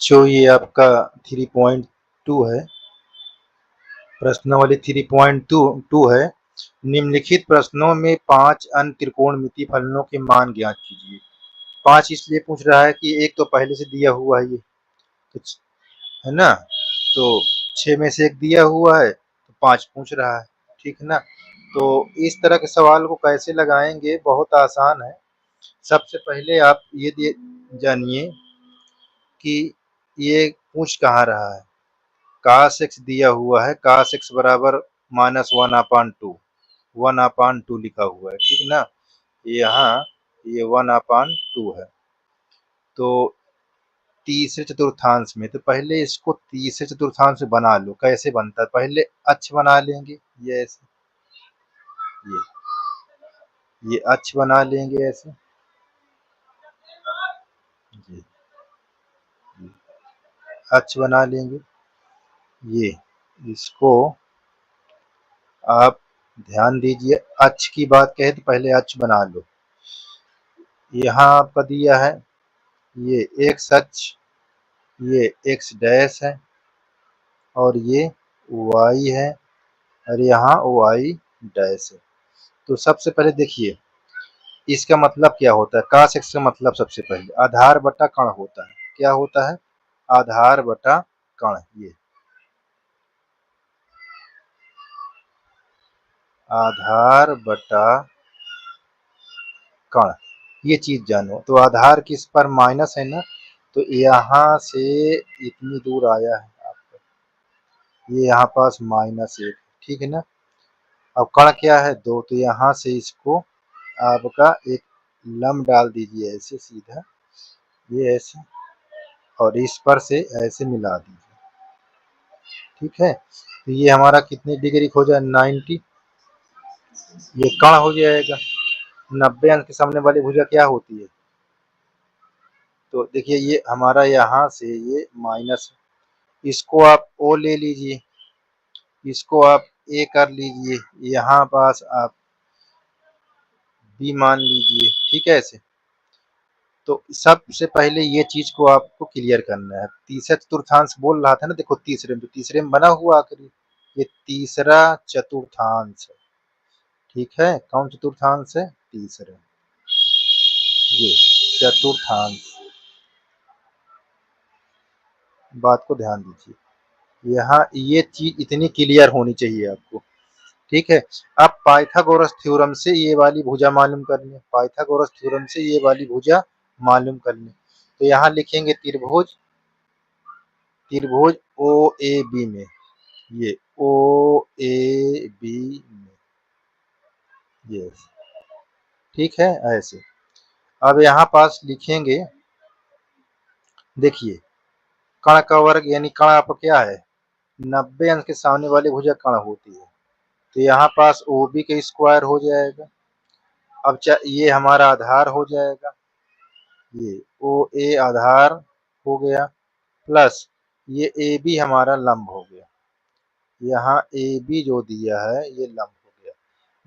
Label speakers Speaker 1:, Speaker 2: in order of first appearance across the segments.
Speaker 1: बच्चों ये आपका 3.2 है। प्रश्नावली 3.2 है। निम्नलिखित प्रश्नों में 5 अन्य त्रिकोणमितीय फलनों के मान ज्ञात कीजिए। 5 इसलिए पूछ रहा है कि एक तो पहले से दिया हुआ है ये, तो है ना, तो 6 में से एक दिया हुआ है तो 5 पूछ रहा है, ठीक है ना। तो इस तरह के सवाल को कैसे लगाएंगे, बहुत आसान है। सबसे पहले आप ये जानिए कि ये पूछ कहाँ रहा है। cos x दिया हुआ है, cos x बराबर -1/2, 1/2 लिखा हुआ है, ठीक ना। यहाँ ये 1/2 है। तो तीसरे चतुर्थांश में, तो पहले इसको तीसरे चतुर्थांश में बना लो। कैसे बनता है, पहले अक्ष बना लेंगे, ये ऐसे, ये अक्ष बना लेंगे ऐसे, ये अक्ष बना लेंगे। ये इसको आप ध्यान दीजिए, अक्ष की बात कहे तो पहले अक्ष बना लो। यहाँ आपका दिया है ये x अक्ष, ये x डैश है और ये y है और यहाँ y डैश है। तो सबसे पहले देखिए इसका मतलब क्या होता है। cos x का मतलब सबसे पहले आधार बटा कण होता है। क्या होता है, आधार बटा कण। ये आधार बटा कण, ये चीज जानो। तो आधार किस पर, माइनस है ना, तो यहाँ से इतनी दूर आया है आपका, ये यहाँ पास -1, ठीक है ना। अब कण क्या है, 2, तो यहाँ से इसको आपका एक लंब डाल दीजिए ऐसे सीधा, ये ऐसे, और इस पर से ऐसे मिला दीजिए, ठीक है। तो ये हमारा कितनी डिग्री हो जाए, 90। ये कण हो जाएगा। 90 अंश के सामने वाली भुजा क्या होती है, तो देखिए ये हमारा यहाँ से ये माइनस, इसको आप ओ ले लीजिए, इसको आप ए कर लीजिए, यहाँ पास आप बी मान लीजिए, ठीक है ऐसे। तो सबसे पहले ये चीज को आपको क्लियर करना है। तीसरा चतुर्थांश बोल रहा था ना, देखो तीसरे में, तो तीसरे में बना हुआ आखिरी, ये तीसरा चतुर्थांश है, ठीक है। कौन चतुर्थांश है, तीसरा, ये चतुर्थांश। बात को ध्यान दीजिए, यहाँ ये चीज इतनी क्लियर होनी चाहिए आपको, ठीक है। अब पाइथागोरस थ्योरम से ये वाली भुजा मालूम कर लें, पाइथागोरस थ्योरम से ये वाली भुजा मालूम कर लें। तो यहाँ लिखेंगे त्रिभुज, त्रिभुज ओ ए बी में, ये ओ ए बी में, ये ठीक है ऐसे। अब यहाँ पास लिखेंगे, देखिए कण का वर्ग, यानी कण आपका क्या है, 90 अंश के सामने वाली भुजा कण होती है, तो यहाँ पास ओ बी का स्क्वायर हो जाएगा। अब ये हमारा आधार हो जाएगा, ये ओ ए आधार हो गया, प्लस ये ए बी हमारा लंब हो गया। यहाँ ए बी जो दिया है ये लंब हो गया।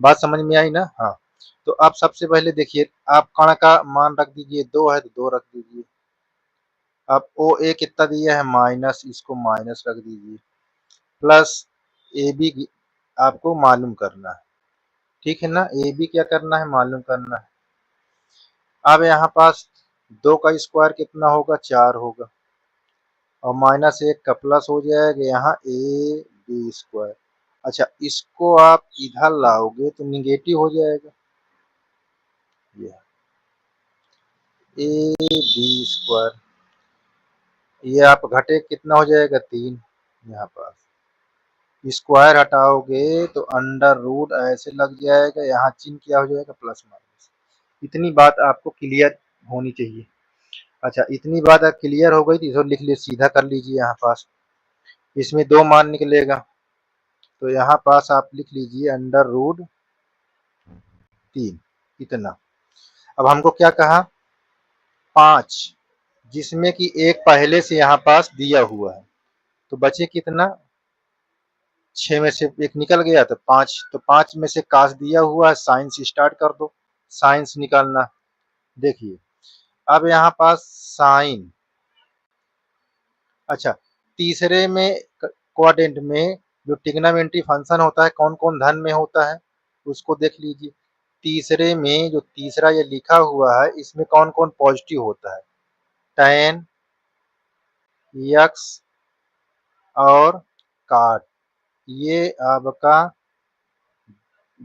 Speaker 1: बात समझ में आई ना, हाँ। तो अब सबसे पहले देखिए, आप कण का मान रख दीजिए, 2 है तो 2 रख दीजिए। अब ओ ए कितना दिया है, माइनस, इसको माइनस रख दीजिए, प्लस ए बी आपको मालूम करना है, ठीक है ना। ए बी क्या करना है, मालूम करना है। अब यहाँ पास 2 का स्क्वायर कितना होगा, 4 होगा, और -1 का प्लस हो जाएगा, यहाँ ए बी स्क्वायर। अच्छा, इसको आप इधर लाओगे तो निगेटिव हो जाएगा, ये ए बी स्क्वायर, ये आप घटे कितना हो जाएगा, 3। यहाँ पास स्क्वायर हटाओगे तो अंडर रूट ऐसे लग जाएगा, यहाँ चिन्ह क्या हो जाएगा, प्लस माइनस। इतनी बात आपको क्लियर होनी चाहिए। अच्छा, इतनी बात अब क्लियर हो गई तो इसको लिख लीजिए, सीधा कर लीजिए। यहाँ पास इसमें 2 मान निकलेगा, तो यहाँ पास आप लिख लीजिए अंडर रूट 3, इतना। अब हमको क्या कहा, 5, जिसमें कि एक पहले से यहाँ पास दिया हुआ है, तो बचे कितना, 6 में से एक निकल गया तो 5, तो 5 में से काश दिया हुआ है, साइन से स्टार्ट कर दो, साइंस निकालना। देखिए अब यहाँ पास साइन अच्छा, तीसरे में क्वाड्रेंट में जो ट्रिग्नोमेट्री फंक्शन होता है कौन कौन धन में होता है उसको देख लीजिए। तीसरे में जो तीसरा ये लिखा हुआ है इसमें कौन कौन पॉजिटिव होता है, tan, यक्स और काट, ये आपका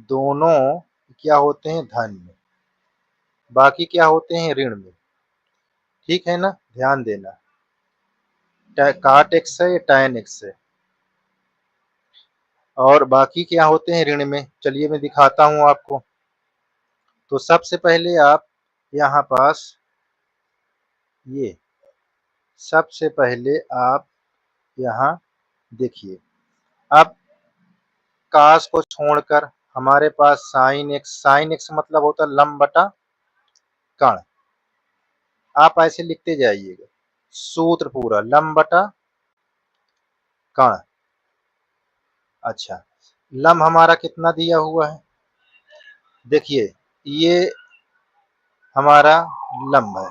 Speaker 1: दोनों क्या होते हैं धन में, बाकी क्या होते हैं ऋण में। ठीक है ना, ध्यान देना, काट एक्स है, tan एक्स है और बाकी क्या होते हैं ऋण में। चलिए मैं दिखाता हूं आपको। तो सबसे पहले आप यहाँ पास ये सबसे पहले आप यहाँ देखिए, अब कास को छोड़कर हमारे पास साइन एक्स मतलब होता है लंब बटा कण। आप ऐसे लिखते जाइएगा सूत्र पूरा लंब बटा कण। अच्छा, लंब हमारा कितना दिया हुआ है, देखिए ये हमारा लंब है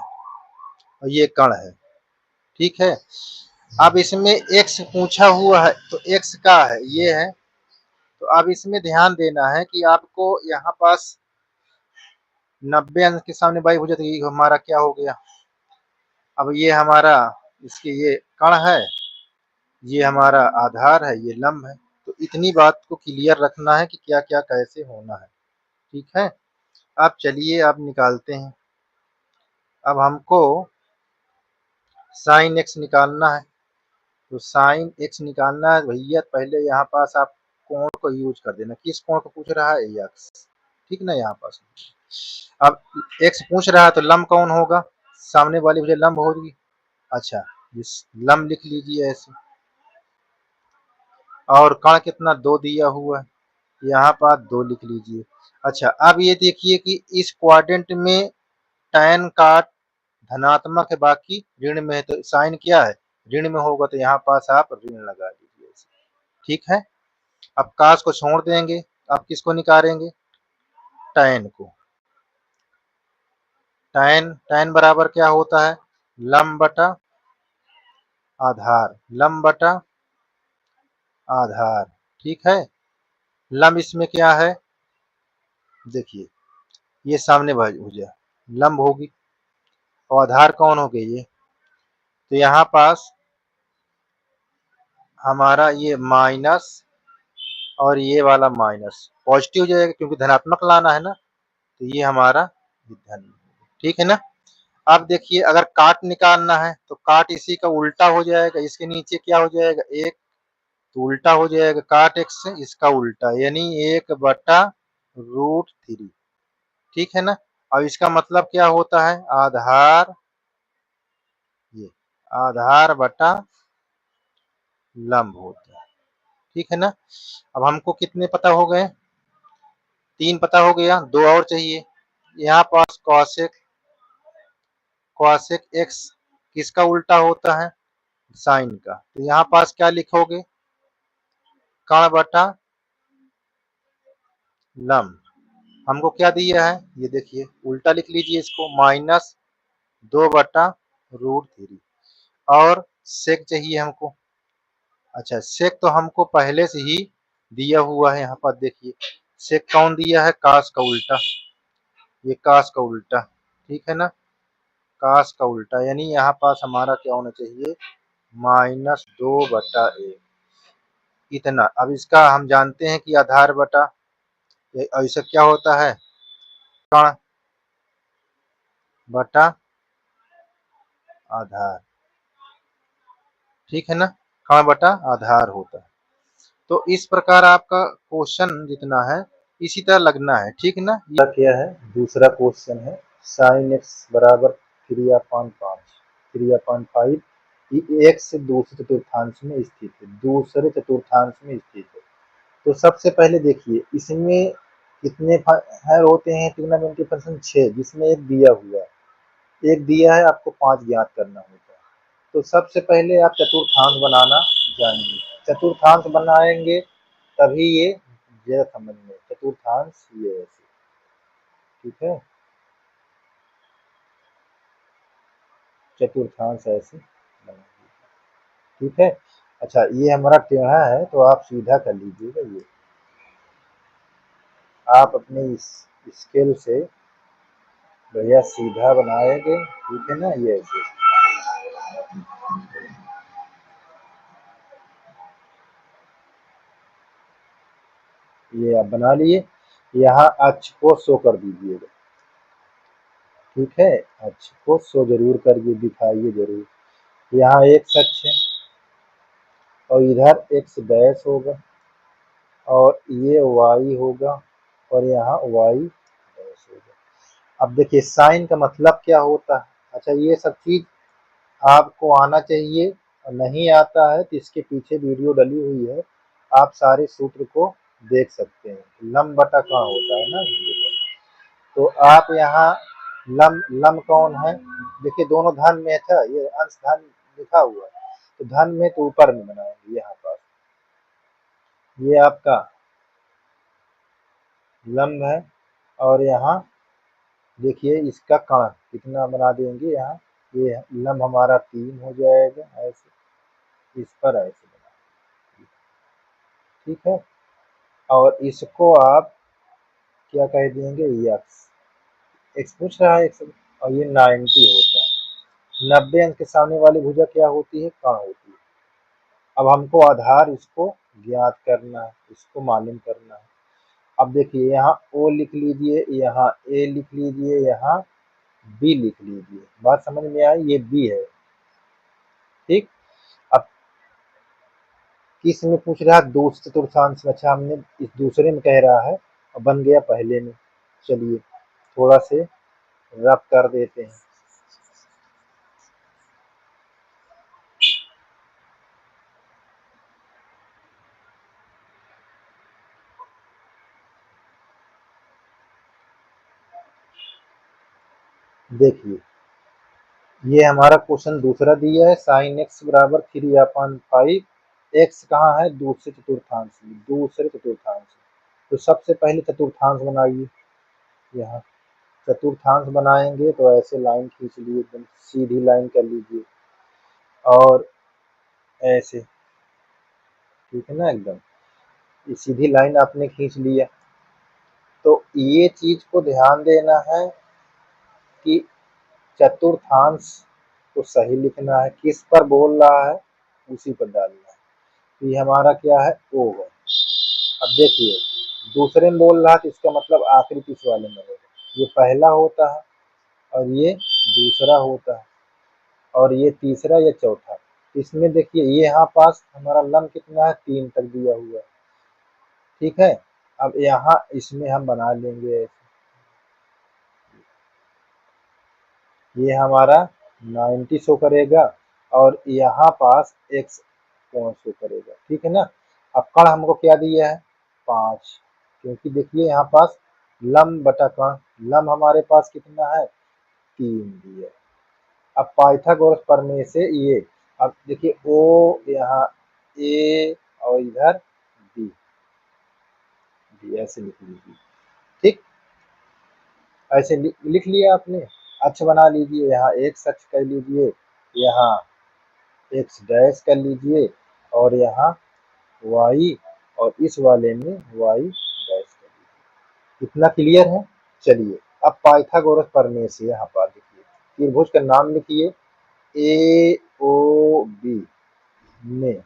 Speaker 1: और ये कण है। ठीक है, अब इसमें एक्स पूछा हुआ है तो एक्स का है ये है। तो अब इसमें ध्यान देना है कि आपको यहाँ पास 90 अंश के सामने बाई हो जाए तो ये हमारा क्या हो गया, अब ये हमारा इसके ये कण है, ये हमारा आधार है, ये लंब है। तो इतनी बात को क्लियर रखना है कि क्या क्या कैसे होना है। ठीक है, अब चलिए अब निकालते हैं। अब हमको साइन एक्स निकालना है। तो साइन एक्स निकालना है भैया, पहले यहाँ पास आप कोण को यूज कर देना। किस कोण को पूछ रहा है, एक्स। ठीक ना, यहाँ पास अब एक्स पूछ रहा है तो लंब कौन होगा, सामने वाली भुजा लंब होगी। अच्छा, इस लंब लिख लीजिए ऐसे, और कण कितना दो दिया हुआ है, यहाँ पर दो लिख लीजिए। अच्छा, अब ये देखिए कि इस क्वाड्रेंट में tan काट धनात्मक है, बाकी ऋण में है, तो साइन क्या है ऋण में होगा, तो यहाँ पास आप ऋण लगा दीजिए। ठीक है, अब कास को छोड़ देंगे, अब किसको निकालेंगे, tan को। tan बराबर क्या होता है, लंब बटा आधार, लंब बटा आधार। ठीक है, लंब इसमें क्या है, देखिए ये सामने भुजा लंब होगी और आधार कौन हो गई ये, तो यहाँ पास हमारा ये माइनस और ये वाला माइनस पॉजिटिव हो जाएगा क्योंकि धनात्मक लाना है ना, तो ये हमारा धन। ठीक है ना, अब देखिए अगर काट निकालना है तो काट इसी का उल्टा हो जाएगा, इसके नीचे क्या हो जाएगा एक, तो उल्टा हो जाएगा काट एक्स से इसका उल्टा, यानी 1/√3। ठीक है ना, अब इसका मतलब क्या होता है, आधार, ये आधार बटा लंब होता है। ठीक है ना, अब हमको कितने पता हो गए, 3 पता हो गया, 2 और चाहिए। यहाँ पास कॉसेक एक्स किसका उल्टा होता है, साइन का, तो यहाँ पास क्या लिखोगे, कण बटा लंब। हमको क्या दिया है, ये देखिए उल्टा लिख लीजिए इसको, -2/√3 और सेक चाहिए हमको। अच्छा, सेक तो हमको पहले से ही दिया हुआ है, यहाँ पर देखिए सेक कौन दिया है, कास का उल्टा, ये कास का उल्टा। ठीक है ना, कास का उल्टा, यानी यहाँ पास हमारा क्या होना चाहिए, -2/1 इतना। अब इसका हम जानते हैं कि आधार बटा, ऐसा क्या होता है, कण बटा आधार। ठीक है ना, कण बटा आधार होता है। तो इस प्रकार आपका क्वेश्चन जितना है इसी तरह लगना है। ठीक ना, यह क्या है, दूसरा क्वेश्चन है, साइन एक्स बराबर 3/5, 3/5 एक्स से दूसरे चतुर्थांश में स्थित है, दूसरे चतुर्थांश में स्थित है। तो सबसे पहले देखिए इसमें कितने है होते हैं ट्रिग्नोमेट्री फंक्शन, 6, जिसमें एक दिया हुआ है, एक दिया है आपको 5 ज्ञात करना होता है। तो सबसे पहले आप चतुर्थांश बनाना जानिए, चतुर्थांश बनाएंगे तभी ये जरा समझ में, चतुर्थांश ये ऐसे। ठीक है, चतुर्थांश ऐसे बनाइए। ठीक है। अच्छा, ये हमारा टेढ़ा है तो आप सीधा कर लीजिएगा। ये आप अपने इस स्केल से भैया सीधा बनाएंगे, ठीक है ना। ये ऐसे ये आप बना लिए। यहाँ अक्ष को शो कर दीजिएगा, ठीक है। अक्ष को शो जरूर करिए, दिखाइए जरूर। यहाँ एक्स अक्ष है और इधर एक्स डैश होगा और ये वाई होगा और यहाँ वाई डैश होगा। अब देखिए साइन का मतलब क्या होता है। अच्छा, ये सब चीज आपको आना चाहिए और नहीं आता है तो इसके पीछे वीडियो डली हुई है, आप सारे सूत्र को देख सकते हैं। लम बटा कहाँ होता है ना, तो आप यहाँ लम लम कौन है, देखिए दोनों धन में था, ये अंश धन लिखा हुआ है तो धन में तो ऊपर में बनाएंगे। यहाँ पर ये आपका लंब है और यहाँ देखिए इसका कण कितना बना देंगे। यहाँ ये लंब हमारा 3 हो जाएगा, ऐसे इस पर ऐसे बना, ठीक है। और इसको आप क्या कह देंगे, एक्स। एक्स पूछ रहा है एक्स, और ये 90 होता है। 90 अंक के सामने वाली भुजा क्या होती है, कण होती है। अब हमको आधार इसको ज्ञात करना है, इसको मालूम करना है। अब देखिए यहाँ ओ लिख लीजिए, यहाँ ए लिख लीजिए, यहाँ बी लिख लीजिए। बात समझ में आई, ये बी है, ठीक। अब किस में पूछ रहा है, दूसरे चतुर्थांश में। अच्छा, हमने इस दूसरे में कह रहा है और बन गया पहले में। चलिए थोड़ा से रफ कर देते हैं। देखिए ये हमारा क्वेश्चन दूसरा दिया है, साइन एक्स बराबर 3/5। एक्स कहाँ है, दूसरे चतुर्थांश में, दूसरे चतुर्थांश में। तो सबसे पहले चतुर्थांश बनाइए। यहाँ चतुर्थांश बनाएंगे तो ऐसे लाइन खींच लीजिए, एकदम सीधी लाइन कर लीजिए और ऐसे, ठीक है ना, एकदम ये सीधी लाइन आपने खींच लिया। तो ये चीज को ध्यान देना है कि चतुर्थांश को सही लिखना है, किस पर बोल रहा है उसी पर डालना है। तो ये हमारा क्या है, ओ है। अब देखिए दूसरे में बोल रहा है तो इसका मतलब आखिरी पीस वाले में होगा। ये पहला होता है और ये दूसरा होता है और ये तीसरा या चौथा। इसमें देखिए ये यहाँ पास हमारा लम कितना है, 3 तक दिया हुआ है, ठीक है। अब यहाँ इसमें हम बना लेंगे ऐसे, ये हमारा 90 शो करेगा और यहाँ पास x कोण शो करेगा, ठीक है ना। अब कण हमको क्या दिया है, 5, क्योंकि देखिए यहाँ पास लंब बटा कण, लंब हमारे पास कितना है, 3 दिया। अब पाइथागोरस प्रमेय से ये, अब देखिए ओ यहाँ ए और इधर बी, बी ऐसे लिख लीजिए, ठीक। ऐसे लिख लिया आपने। अक्ष बना लीजिए, यहाँ एक्स अक्ष कर लीजिए, यहाँ एक्स डैश कर लीजिए और यहाँ वाई, और इस वाले में वाई डैश कर लीजिए। इतना क्लियर है। चलिए अब पाइथागोरस प्रमेय से यहाँ पर देखिए त्रिभुज का नाम लिखिए, ए ओ बी में,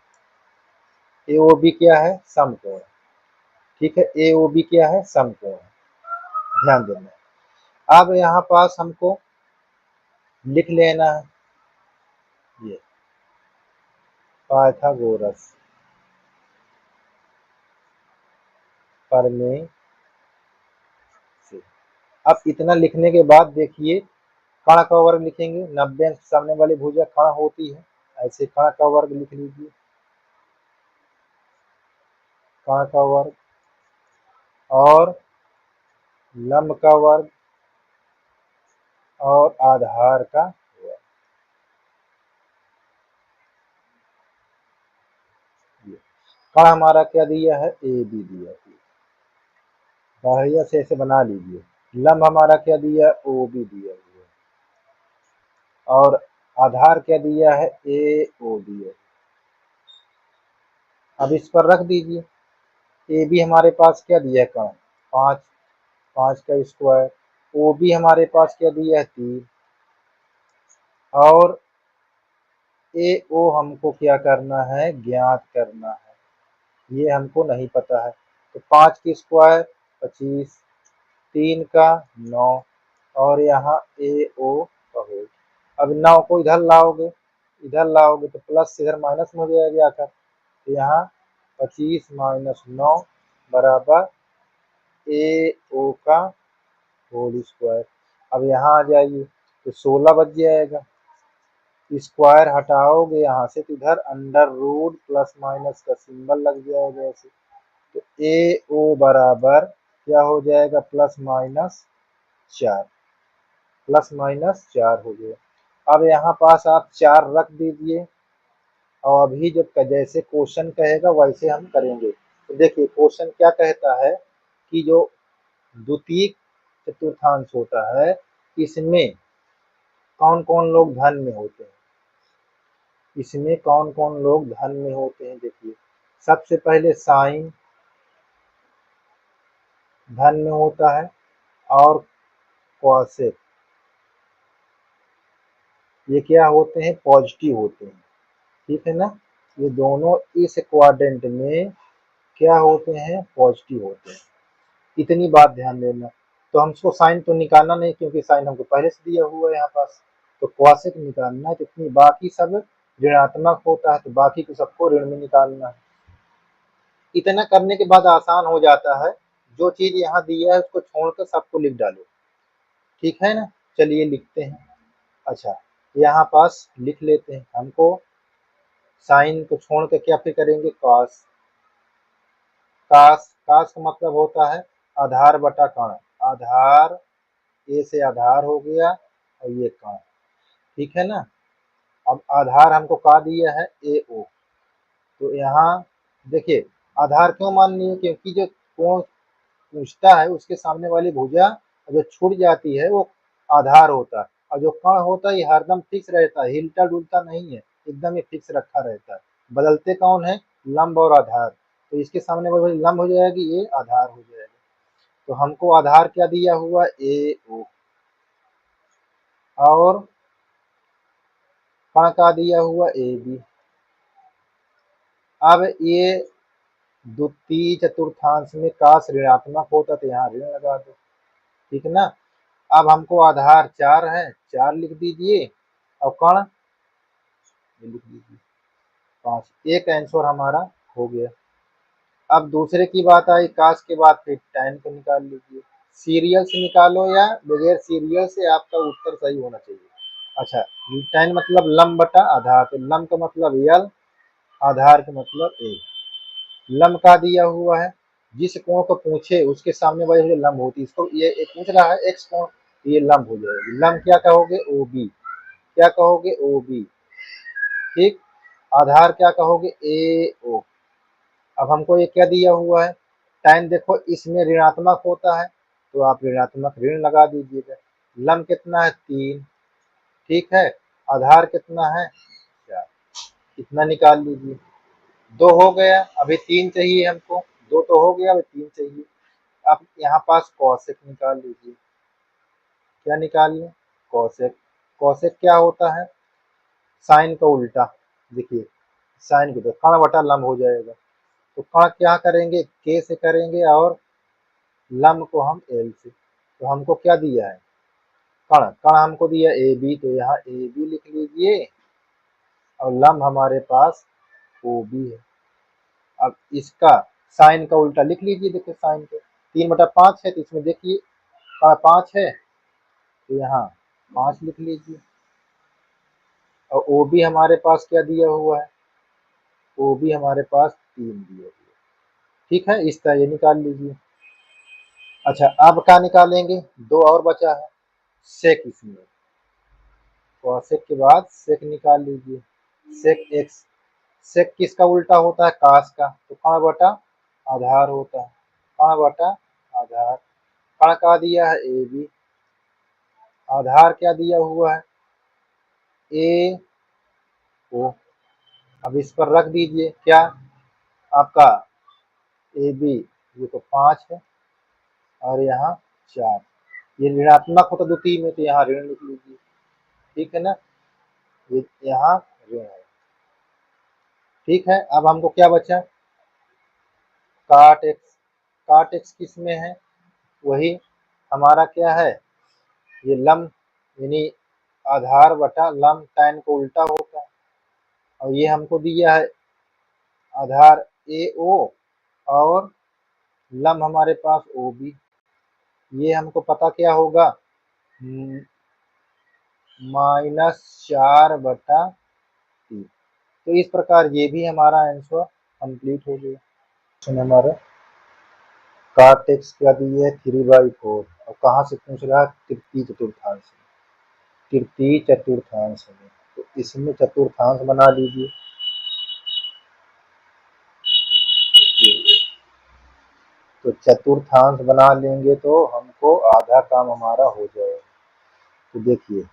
Speaker 1: ए ओ बी क्या है, समकोण, ठीक है। ए ओ बी क्या है, समकोण, ध्यान देना है। अब यहाँ पास हमको लिख लेना है ये पाइथागोरस प्रमेय से। अब इतना लिखने के बाद देखिए कण का वर्ग लिखेंगे, 90 अंश सामने वाली भुजा कण होती है, ऐसे कण का वर्ग लिख लीजिए, कण का वर्ग और लंब का वर्ग और आधार का वर्ग। कण हमारा क्या दिया है, ए बी दिया है, बढ़िया से ऐसे बना लीजिए। लंब हमारा क्या दिया, ओ बी दिया हुआ है और आधार क्या दिया है, ए ओ दिया है। अब इस पर रख दीजिए। ए बी हमारे पास क्या दिया है कण, 5, 5 का स्क्वायर। ओ बी हमारे पास क्या दिया है 3, और ए ओ हमको क्या करना है, ज्ञात करना है। ये हमको नहीं पता है। तो 5 की स्क्वायर 25, 3 का 9, और यहाँ ए ओ का होल। अब 9 को इधर लाओगे तो प्लस से इधर माइनस में हो जाएगा आकर। तो यहाँ 25 माइनस 9 बराबर ए ओ का होल स्क्वायर। अब यहाँ आ जाइए तो 16 बच जाएगा। स्क्वायर हटाओगे यहाँ से तो इधर अंडर रूट प्लस माइनस का सिंबल लग जाएगा ऐसे। तो ए ओ बराबर क्या हो जाएगा, प्लस माइनस 4, प्लस माइनस 4 हो गया। अब यहाँ पास आप 4 रख दीजिए, और अभी जब जैसे क्वेश्चन कहेगा वैसे हम करेंगे। तो देखिए क्वेश्चन क्या कहता है कि जो द्वितीय चतुर्थांश होता है इसमें कौन कौन लोग धन में होते हैं, इसमें कौन कौन लोग धन में होते हैं। देखिए सबसे पहले साइन धन में होता है, और कॉसेक ये क्या होते हैं, पॉजिटिव होते हैं। ठीक है ना, ये दोनों इस क्वाड्रेंट में क्या होते हैं, पॉजिटिव होते हैं। इतनी बात ध्यान देना। तो हमको साइन तो निकालना नहीं क्योंकि साइन हमको पहले से दिया हुआ है यहाँ पास। तो कॉसेक निकालना है, तो इतनी बाकी सब ऋणात्मक होता है तो बाकी को सबको ऋण में निकालना है। इतना करने के बाद आसान हो जाता है। जो चीज यहाँ दिया है उसको छोड़कर सबको लिख डालो। ठीक है ना, चलिए लिखते हैं। अच्छा यहाँ पास लिख लेते हैं। हमको साइन को छोड़ के क्या फिर करेंगे, कॉस। कास कास का मतलब होता है आधार बटा कण। आधार, ए से आधार हो गया और ये कण। ठीक है ना। अब आधार हमको का दिया है, ए ओ। तो यहाँ देखिए आधार क्यों मान लिए, क्योंकि जो कोण पूछता है उसके सामने वाली भुजा जो छूट जाती है वो आधार होता है। और जो कण होता है ये हरदम फिक्स रहता है, हिलता डुलता नहीं है, एकदम ही फिक्स रखा रहता है। बदलते कौन है, लंब और आधार। तो इसके सामने वाली लंब हो जाएगी, ये आधार हो जाएगा। तो हमको आधार क्या दिया हुआ, ए ओ, और कण का दिया हुआ ए बी। अब ये द्वितीय चतुर्थांश में काश ऋणात्मक होता तो यहाँ ऋण लगा दो। ठीक है ना। अब हमको आधार 4 है, 4 लिख दीजिए, और कण लिख दीजिए 5। एक आंसर हमारा हो गया। अब दूसरे की बात आई, काश के बाद फिर tan को निकाल लीजिए। सीरियल से निकालो या बगैर सीरियल से, आपका उत्तर सही होना चाहिए। अच्छा tan मतलब लंब बटा आधार, तो लंब का मतलब यल, आधार का मतलब ए। लंब का दिया हुआ है, जिस कोण को पूछे उसके सामने वाली जो लंब होती है, इसको ये पूछ रहा है एक्स कोण, ये लंब हो जाएगी। लंब क्या कहोगे, ओ बी। क्या कहोगे, ओ बी। ठीक। आधार क्या कहोगे, ए ओ। अब हमको ये क्या दिया हुआ है, tan देखो इसमें ऋणात्मक होता है तो आप ऋणात्मक ऋण लगा दीजिएगा। लंब कितना है, 3। ठीक है। आधार कितना है, 4। इतना निकाल लीजिए। 2 हो गया, अभी 3 चाहिए हमको। 2 तो हो गया, अभी 3 चाहिए। अब यहाँ पास कॉसेक निकाल लीजिए। क्या निकाल लें, कॉसेक। कॉसेक क्या होता है, साइन का उल्टा। देखिए साइन को तो कण बटा लंब हो जाएगा। तो कण क्या करेंगे, के से करेंगे, और लंब को हम एल से। तो हमको क्या दिया है, कण। कण हमको दिया ए बी, तो यहाँ ए बी लिख लीजिए, और लंब हमारे पास ओ बी है। अब इसका साइन का उल्टा लिख लीजिए। देखिए साइन के 3/5 है तो इसमें देखिए 5 है, तो यहाँ 5 लिख लीजिए। और ओ बी हमारे पास क्या दिया हुआ है, ओ बी हमारे पास 3 दिया हुआ है। ठीक है, इस तरह ये निकाल लीजिए। अच्छा अब क्या निकालेंगे, 2 और बचा है, सेक। इसमें कॉसेक के बाद सेक निकाल लीजिए। सेक एक्स। सेक किसका उल्टा होता है, कास का, तो कण बटा आधार होता है। कण बटा आधार। कण का दिया है ए बी, आधार क्या दिया हुआ है, ए ओ। अब इस पर रख दीजिए क्या, आपका ए बी, ये तो 5 है और यहाँ 4, ये ऋणात्मक होता 2 3 में तो यहाँ ऋण लिख लीजिए, ठीक है ना, ये यहाँ ऋण है। ठीक है, अब हमको क्या बचा, काट एक्स किस में है, वही हमारा क्या है, ये लंब यानी आधार बटा लंब tan को उल्टा होता है, और ये हमको दिया है आधार ए ओ और लंब हमारे पास ओ बी, ये हमको पता क्या होगा, -4 बटा 3। तो इस प्रकार ये भी हमारा आंसर कंप्लीट हो गया। क्वेश्चन हमारा काट एक्स क्या दी है 3/4, और कहाँ से पूछ रहा है, तृतीय चतुर्थांश से, तृतीय चतुर्थांश में, तो इसमें चतुर्थांश बना लीजिए, तो चतुर्थांश बना लेंगे तो हमको आधा काम हमारा हो जाएगा। तो देखिए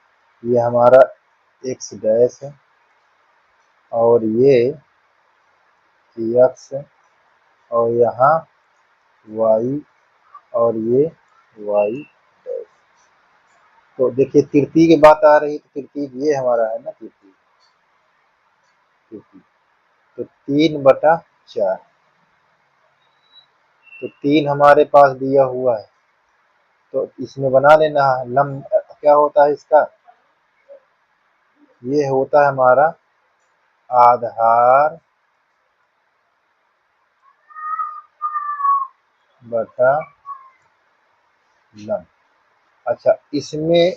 Speaker 1: ये हमारा एक्स डैश है और ये एक्स है और यहाँ वाई और ये वाई डैश। तो देखिए तृतीय की बात आ रही, तो तृतीय ये हमारा है ना, तृतीय तो 3/4, तो 3 हमारे पास दिया हुआ है, तो इसमें बना लेना है लंब, क्या होता है इसका, ये होता है हमारा आधार बटा लंब। अच्छा इसमें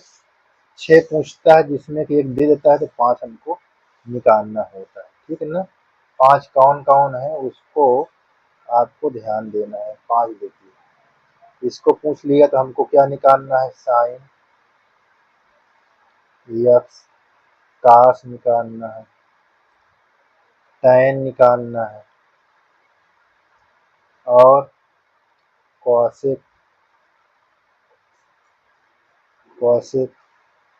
Speaker 1: 6 पूछता है जिसमें कि एक दे देता है, तो 5 हमको निकालना होता है, ठीक है ना, 5 कौन कौन है उसको आपको ध्यान देना है। 5 देखिए, इसको पूछ लिया तो हमको क्या निकालना है, साइन एक्स, कास निकालना है, टैन निकालना है और कॉसेक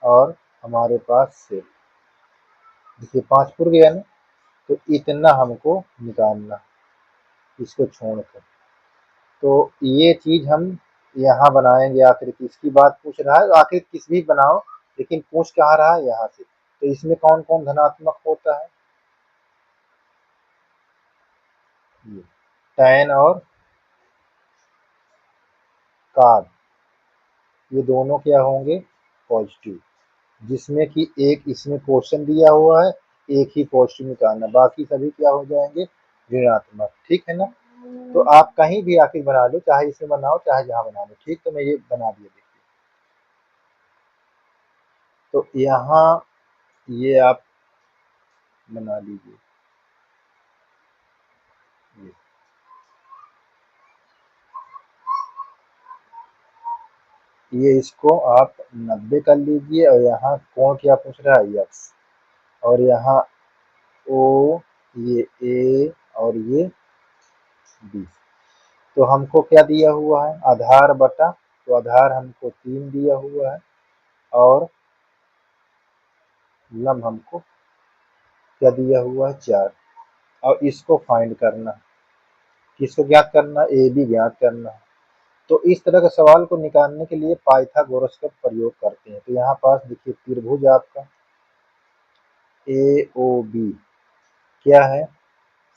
Speaker 1: और हमारे पास सेक। देखिए 5 पुर गया ना, तो इतना हमको निकालना, इसको छोड़कर, तो ये चीज हम यहाँ बनाएंगे। आखिर किसकी बात पूछ रहा है, आखिर किस भी बनाओ, लेकिन पूछ कहाँ रहा है, यहाँ से। तो इसमें कौन कौन धनात्मक होता है, टैन और कार्ड, ये दोनों क्या होंगे, पॉजिटिव, जिसमें कि एक इसमें क्वेश्चन दिया हुआ है, एक ही पॉजिटिव निकालना, बाकी सभी क्या हो जाएंगे, ऋणात्मक, ठीक है ना। तो आप कहीं भी आखिर बना लो, चाहे इसमें बनाओ चाहे जहां बना लो, ठीक, तो मैं ये बना दिया, देखिए तो यहाँ ये आप बना लीजिए, ये इसको आप 90 कर लीजिए, और यहाँ कोण क्या पूछ रहा है, एक्स, और यहाँ ओ, ये ए और ये बी। तो हमको क्या दिया हुआ है, आधार बटा, तो आधार हमको 3 दिया हुआ है और लंब हमको क्या दिया हुआ है, 4, और इसको फाइंड करना, किसको ज्ञात करना, ए बी ज्ञात करना। तो इस तरह के सवाल को निकालने के लिए पाइथागोरस का प्रयोग करते हैं। तो यहाँ पास देखिए त्रिभुज आपका ए ओ बी क्या है,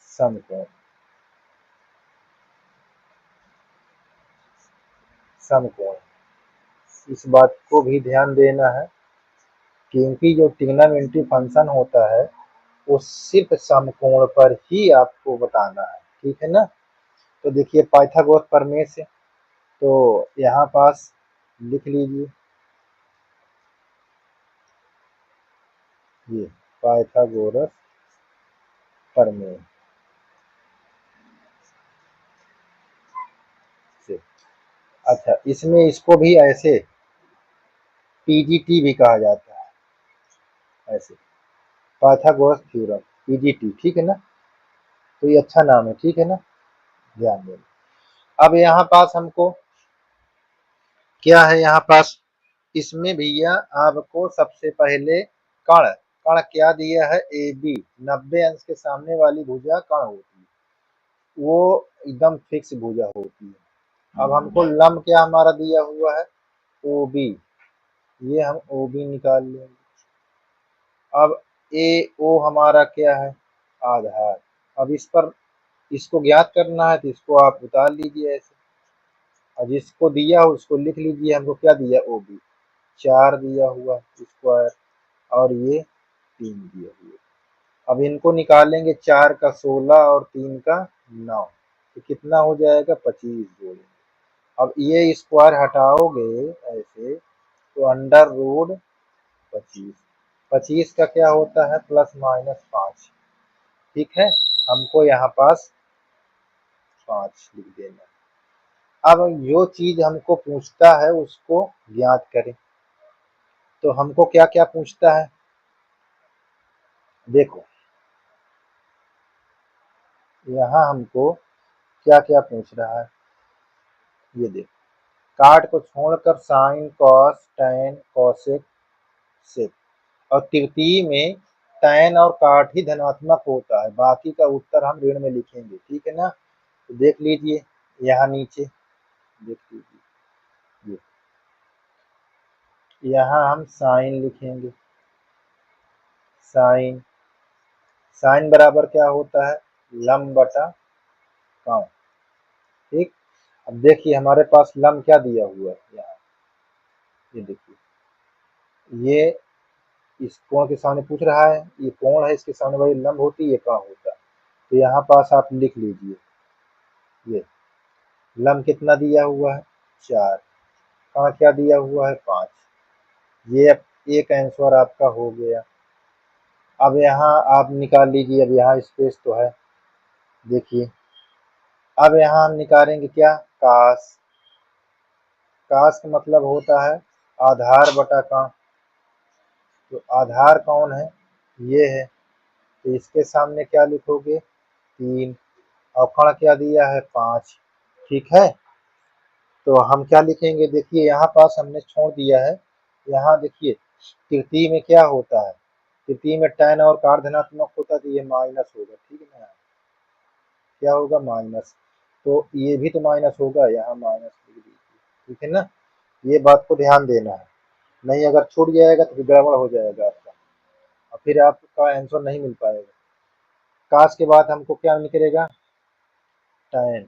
Speaker 1: समकोण, समकोण, इस बात को भी ध्यान देना है, क्योंकि जो ट्रिग्नोमेट्री फंक्शन होता है वो सिर्फ समकोण पर ही आपको बताना है, ठीक है ना। तो देखिए पाइथागोरस प्रमेय से, तो यहाँ पास लिख लीजिए, ये पाइथागोरस प्रमेय से। अच्छा इसमें इसको भी ऐसे पीजीटी भी कहा जाता है, ऐसे पाइथागोरस थ्योरम, पीजीटी, ठीक है ना, तो ये अच्छा नाम है, ठीक है ना, ध्यान देना। अब यहाँ पास हमको क्या है, यहाँ पास इसमें भैया आपको सबसे पहले कण, कण क्या दिया है, ए बी, 90 अंश के सामने वाली भुजा कण होती है, वो एकदम फिक्स भुजा होती है। अब हमको लम क्या हमारा दिया हुआ है, ओ बी, ये हम ओ बी निकाल लेंगे। अब ए ओ हमारा क्या है, आधार। अब इस पर इसको ज्ञात करना है तो इसको आप उतार लीजिए ऐसे, और जिसको दिया हो उसको लिख लीजिए। हमको क्या दिया, ओ बी 4 दिया हुआ स्क्वायर, और ये 3 दिया हुआ। अब इनको निकालेंगे, 4 का 16 और 3 का 9, तो कितना हो जाएगा, 25 जोड़ेंगे। अब ये स्क्वायर हटाओगे ऐसे, तो अंडर रूट 25, 25 का क्या होता है, +-5। ठीक है, हमको यहाँ पास 5 लिख देना। अब जो चीज हमको पूछता है उसको ज्ञात करें। तो हमको क्या क्या पूछता है, देखो यहाँ हमको क्या क्या पूछ रहा है, ये देखो, काट को छोड़कर sine cos tan cosec sec, और तृतीय में टैन और काट ही धनात्मक होता है, बाकी का उत्तर हम ऋण में लिखेंगे। ठीक है ना, तो देख लीजिए यहाँ नीचे, देख लीजिए यहाँ हम साइन लिखेंगे। साइन, साइन बराबर क्या होता है, लम बटा कॉन। ठीक, अब देखिए हमारे पास लम क्या दिया हुआ है यहाँ, ये देखिए, ये इस कोण के सामने पूछ रहा है, ये कोण है, इसके सामने भाई लंब होती है, ये कहाँ होता है। तो यहाँ पास आप लिख लीजिए, ये लंब कितना दिया हुआ है, 4, कहाँ क्या दिया हुआ है, 5। ये एक आंसर आपका हो गया। अब यहाँ आप निकाल लीजिए, अब यहाँ स्पेस तो है, देखिए अब यहाँ हम निकालेंगे क्या, कास। कास का मतलब होता है आधार बटा कण, तो आधार कौन है, ये है, तो इसके सामने क्या लिखोगे, 3, और कण क्या दिया है, 5। ठीक है, तो हम क्या लिखेंगे, देखिए यहाँ पास हमने छोड़ दिया है। यहाँ देखिए तृतीय में क्या होता है, तृतीय में tan और कार धनात्मक होता है, तो ये माइनस होगा। ठीक है ना, क्या होगा, माइनस, तो ये भी तो माइनस होगा, यहाँ माइनस लिख दीजिए। ठीक है ना, ये बात को ध्यान देना है, नहीं अगर छूट जाएगा तो फिर गड़बड़ हो जाएगा आपका, और फिर आपका आंसर नहीं मिल पाएगा। काश के बाद हमको क्या निकलेगा, tan।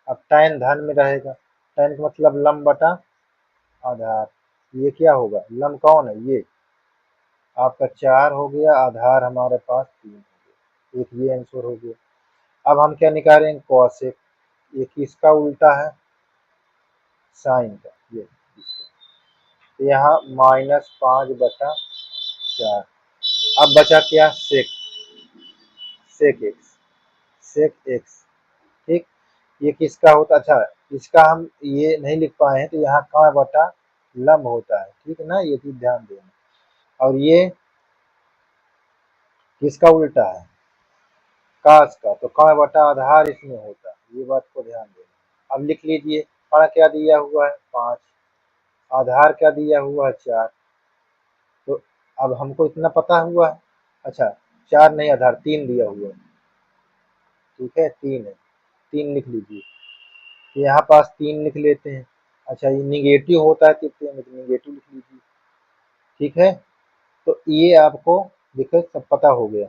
Speaker 1: अब tan धन में रहेगा, tan का मतलब लंब बटा आधार, ये क्या होगा, लंब कौन है, ये आपका 4 हो गया, आधार हमारे पास 3 हो गया, एक ये आंसर हो गया। अब हम क्या निकालेंगे, कॉसेक, ये किसका उल्टा है, साइन का, ये इसका। तो यहाँ -5/4। अब बचा क्या, सेक, सेक एक्स, सेक एक्स। ठीक, ये किसका होता, अच्छा इसका हम ये नहीं लिख पाए हैं, तो यहाँ का बटा लंब होता है। ठीक है ना, ये चीज ध्यान देना। और ये किसका उल्टा है, काश का, तो क बटा आधार इसमें होता है, ये बात को ध्यान देना। अब लिख लीजिए, क क्या दिया हुआ है, 5, आधार क्या दिया हुआ है, 4। तो अब हमको इतना पता हुआ है, अच्छा 4 नहीं, आधार 3 दिया हुआ है। ठीक है, 3 है, 3 लिख लीजिए, यहाँ पास 3 लिख लेते हैं। अच्छा ये निगेटिव होता है कितने में, तो निगेटिव लिख लीजिए। ठीक है, तो ये आपको देखो सब पता हो गया।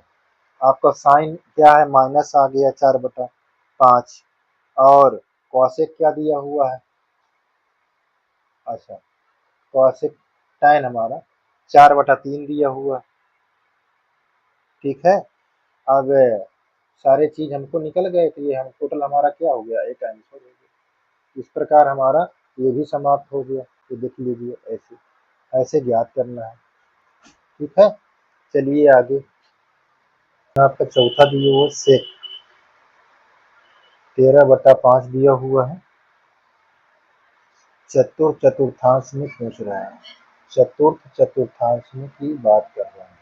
Speaker 1: आपका साइन क्या है, माइनस आ गया 4/5, और कॉसेक क्या दिया हुआ है, अच्छा कॉसेक tan हमारा 4/3 दिया हुआ है। ठीक है, अब सारे चीज हमको निकल गए, तो ये हम टोटल हमारा क्या हो गया, एक आंसर हो गया। इस प्रकार हमारा ये भी समाप्त हो गया। तो देख लीजिए ऐसे ऐसे ज्ञात करना है। ठीक है, चलिए आगे, आपका चौथा दिया हुआ सेक 13/5 दिया हुआ है, चतुर्थ चतुर्थांश में पूछ रहा है, चतुर्थ चतुर्थांश में की बात कर रहा है।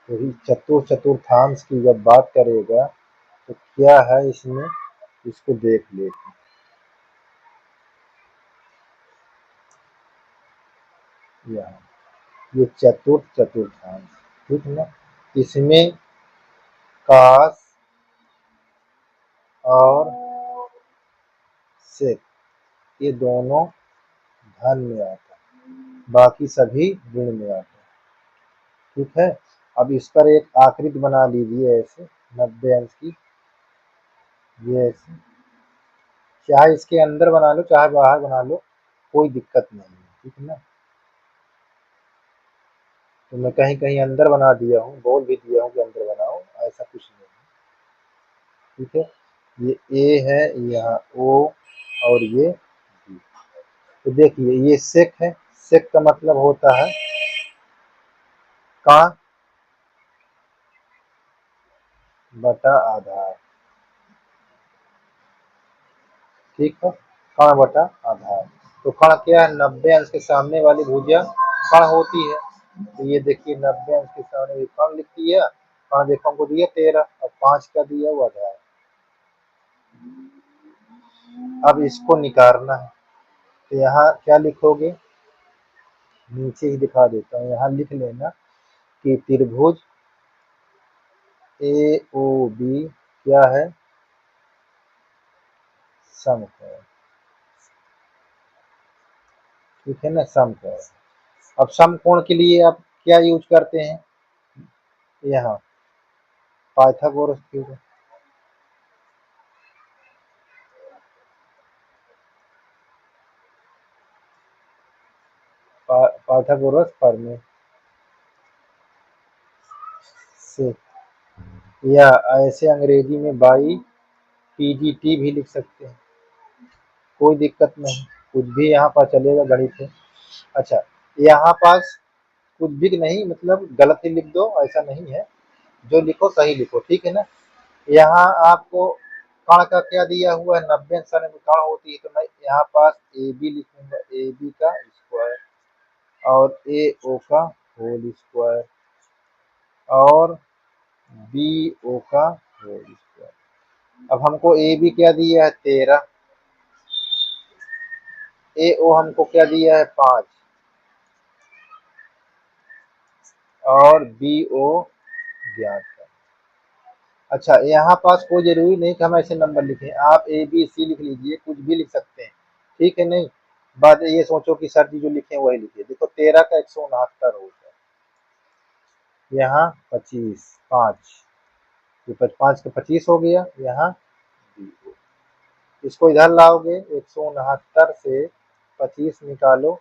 Speaker 1: तो इस चतुर्थ चतुर्थांश की जब बात करेगा तो क्या है इसमें, इसको देख लेते हैं। यहाँ ये चतुर्थ चतुर्थांश, ठीक है ना, इसमें काश और सेक, ये दोनों धन में आता है, बाकी सभी ऋण में आता है। ठीक है, अब इस पर एक आकृति बना लीजिए ऐसे 90 अंश की, ये ऐसे, चाहे इसके अंदर बना लो चाहे बाहर बना लो, कोई दिक्कत नहीं है। ठीक है ना, तो मैं कहीं कहीं अंदर बना दिया हूँ, बोल भी दिया हूँ कि अंदर बनाओ, ऐसा कुछ नहीं है। ठीक है, ये ए है, यहाँ ओ और ये बी। तो देखिए ये सेक है, सेक का मतलब होता है का बटा आधार। ठीक है, कण बटा आधार। तो कण क्या है, 90 अंश के सामने वाली भुजा कण होती है। तो ये देखिए 90 अंश के सामने कण लिख दिया, कण देखो हमको दिया 13 और 5 का दिया हुआ आधार। अब इसको निकालना है, तो यहाँ क्या लिखोगे, नीचे ही दिखा देता हूँ, यहाँ लिख लेना कि त्रिभुज ए ओ बी क्या है, समकोण। ठीक है ना, समकोण। अब समकोण के लिए आप क्या यूज करते हैं, यहाँ पाइथागोरस थ्योरम। पाइथागोरस प्रमेय से, या ऐसे अंग्रेजी में बाई पीजीटी भी लिख सकते हैं, कोई दिक्कत नहीं, कुछ भी यहाँ पर चलेगा, गणित है। अच्छा, यहाँ पास कुछ भी नहीं, मतलब गलत ही लिख दो, ऐसा नहीं है, जो लिखो सही लिखो। ठीक है ना, यहाँ आपको कण का क्या दिया हुआ है, 90 अंश में कण होती है, तो मैं यहाँ पास ए बी लिखूंगा, ए बी का स्क्वायर और ए ओ का होल स्क्वायर और बी ओ का होल स्क्वायर। अब हमको ए बी क्या दिया है 13, ए ओ हमको क्या दिया है 5 और बी ओ ज्ञात है। अच्छा, यहाँ पास कोई जरूरी नहीं कि हम ऐसे नंबर लिखें, आप ए बी सी लिख लीजिए, कुछ भी लिख सकते हैं। ठीक है, नहीं बात ये सोचो कि सर जी जो लिखे वही लिखिए। देखो 13 का 169 होता है, यहाँ 25 5, ये 5 का 25 हो गया, यहाँ इसको इधर लाओगे 169 से 25 निकालो,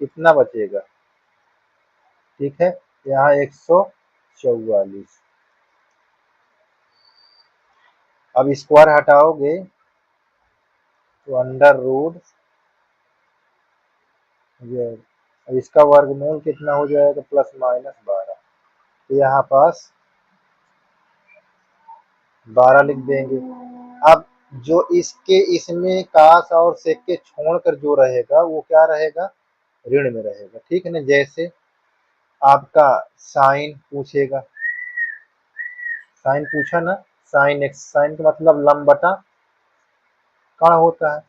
Speaker 1: कितना बचेगा। ठीक है, यहाँ 144। अब स्क्वायर हटाओगे तो अंडर रूट, ये अब इसका वर्गमूल कितना हो जाएगा, प्लस माइनस 12। तो यहाँ पास 12 लिख देंगे। अब जो इसके इसमें काश और सेक के छोड़कर जो रहेगा वो क्या रहेगा, ऋण में रहेगा। ठीक है ना, जैसे आपका साइन पूछेगा, साइन पूछा ना, साइन एक्स, साइन का मतलब लंब बटा कण होता है,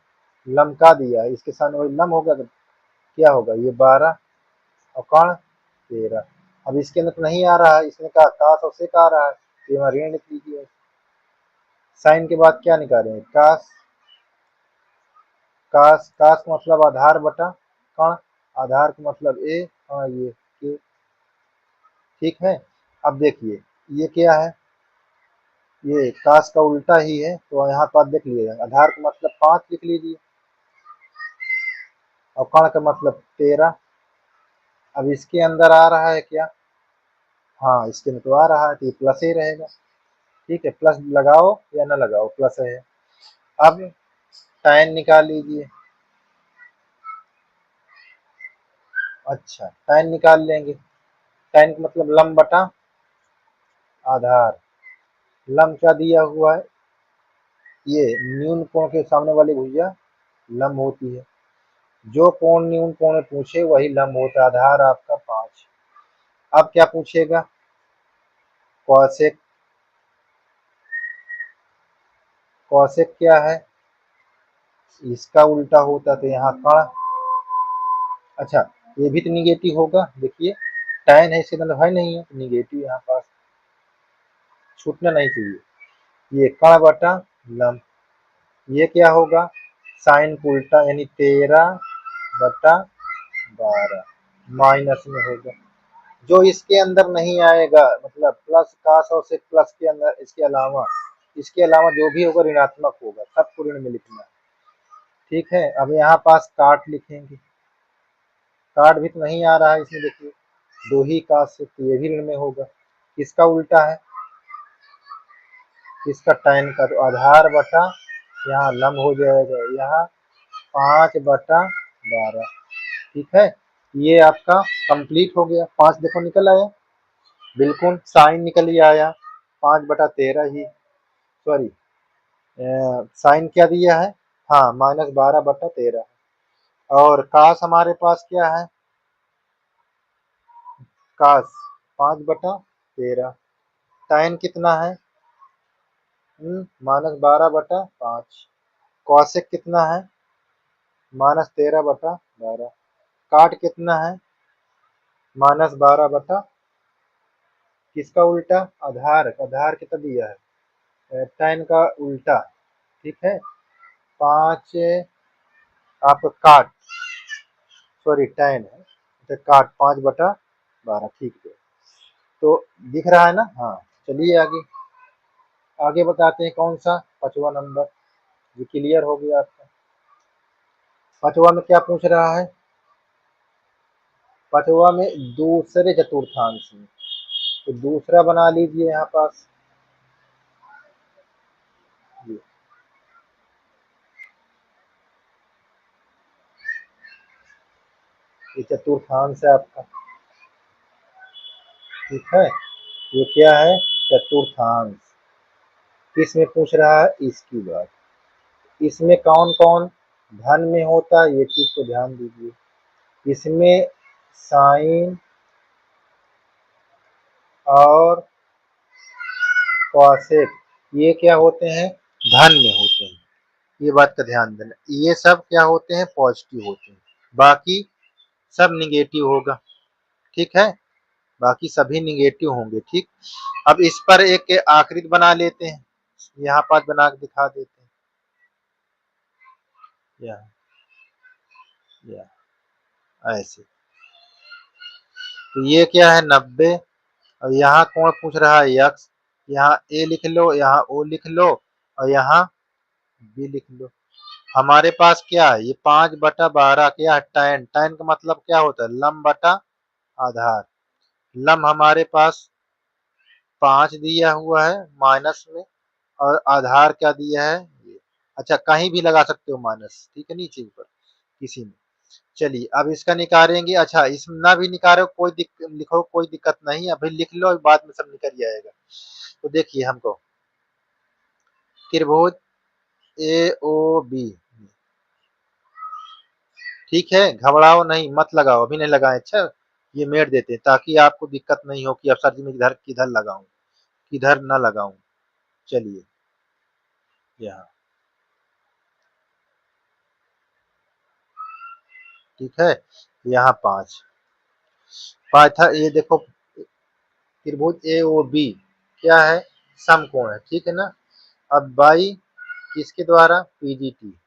Speaker 1: लंब का दिया है, इसके सामने वही लंब होगा, तो क्या होगा, ये 12 और कण 13। अब इसके अंदर तो नहीं आ रहा है, इसमें का काश और सेक आ रहा है, तो यहाँ ऋण लिख लीजिए। साइन के बाद क्या निकालेंगे, काश, काश काश का मतलब आधार बटा कण, आधार का मतलब ए, हाँ ये के। ठीक है, अब देखिए ये क्या है, ये काश का उल्टा ही है, तो यहाँ पर देख लीजिए, आधार का मतलब 5 लिख लीजिए और कण का मतलब 13। अब इसके अंदर आ रहा है क्या, हाँ इसके अंदर तो आ रहा है, तो ये प्लस ही रहेगा। ठीक है, प्लस लगाओ या ना लगाओ, प्लस है। अब tan निकाल लीजिए। अच्छा, tan निकाल लेंगे, tan का मतलब लंब बटा आधार, लंब क्या दिया हुआ है, ये न्यून कोण के सामने वाली भुजा लंब होती है, जो कोण न्यून कोण पूछे वही लंब होता है, आधार आपका 5। अब क्या पूछेगा, कौशिक, कौशिक क्या है, इसका उल्टा होता तो यहाँ कण। अच्छा, ये भी तो निगेटिव होगा, देखिए tan है इसके मतलब है नहीं है, निगेटिव यहाँ पास छूटना नहीं चाहिए, ये कण बटा लंब। ये क्या होगा, साइन का उल्टा यानी 13/12 माइनस में होगा। जो इसके अंदर नहीं आएगा मतलब प्लस काश और से प्लस के अंदर इसके अलावा जो भी होगा ऋणात्मक होगा, सबको ऋण में लिखना है। ठीक है, अब यहाँ पास काट लिखेंगे, काट भी तो नहीं आ रहा है इसमें, देखिए दो ही काश से, तो ये भी ऋण में होगा। किसका उल्टा है, किसका, tan का, तो आधार बटा यहाँ लंब हो जाएगा, यहाँ 5/12। ठीक है, ये आपका कंप्लीट हो गया। 5 देखो निकल आया, बिल्कुल साइन निकल ही आया, 5/13 ही, सॉरी साइन क्या दिया है, हाँ -12/13। और काश हमारे पास क्या है, काश 5/13, tan कितना है, -12/5, कौशिक कितना है, -13/12, काट कितना है, -12 किसका उल्टा, आधार कितना दिया है, tan का उल्टा। ठीक है, 5 आप काट, सॉरी tan है, तो काट 5/12, ठीक है, तो दिख रहा है ना। हाँ चलिए आगे, आगे बताते हैं कौन सा, 5वां नंबर, ये क्लियर हो गया आपका। 5वां में क्या पूछ रहा है, 5वां में दूसरे चतुर्थांश में, तो दूसरा बना लीजिए यहाँ पास, ये चतुर्थांश है आपका। ठीक है, ये क्या है, चतुर्थांश, किस में पूछ रहा है, इसकी बात। इसमें कौन कौन धन में होता है, ये चीज को ध्यान दीजिए। इसमें साइन और कॉसेक ये क्या होते हैं, धन में होते हैं, ये बात का ध्यान देना। ये सब क्या होते हैं, पॉजिटिव होते हैं, बाकी सब निगेटिव होगा। ठीक है, बाकी सभी निगेटिव होंगे। ठीक, अब इस पर एक आकृति बना लेते हैं, यहाँ पर बना के दिखा देते हैं, या ऐसे। तो ये क्या है, 90, और यहाँ कौन पूछ रहा है, यक्स, यहाँ ए लिख लो, यहाँ ओ लिख लो, और यहाँ बी लिख लो। हमारे पास क्या है, ये 5/12 क्या है, tan का मतलब क्या होता है, लंब बटा आधार। लंब हमारे पास 5 दिया हुआ है माइनस में, और आधार क्या दिया है ये। अच्छा कहीं भी लगा सकते हो माइनस, ठीक है, नीचे ऊपर किसी में। चलिए अब इसका निकालेंगे। अच्छा इसमें ना भी निकालो कोई लिखो कोई दिक्कत नहीं, अभी लिख लो, बाद में सब निकल जाएगा। तो देखिए हमको त्रिभुज ए ओ बी, ठीक है, घबराओ नहीं, मत लगाओ, अभी नहीं लगाए। अच्छा ये मेट देते हैं ताकि आपको दिक्कत नहीं हो कि अब सर जी मैं किधर किधर लगाऊं, किधर ना लगाऊं। चलिए यहाँ, ठीक है, यहाँ 5 था, ये देखो त्रिभुज ए ओ बी क्या है, समकोण है, ठीक है ना। अब बाई किसके द्वारा, पीजीटी,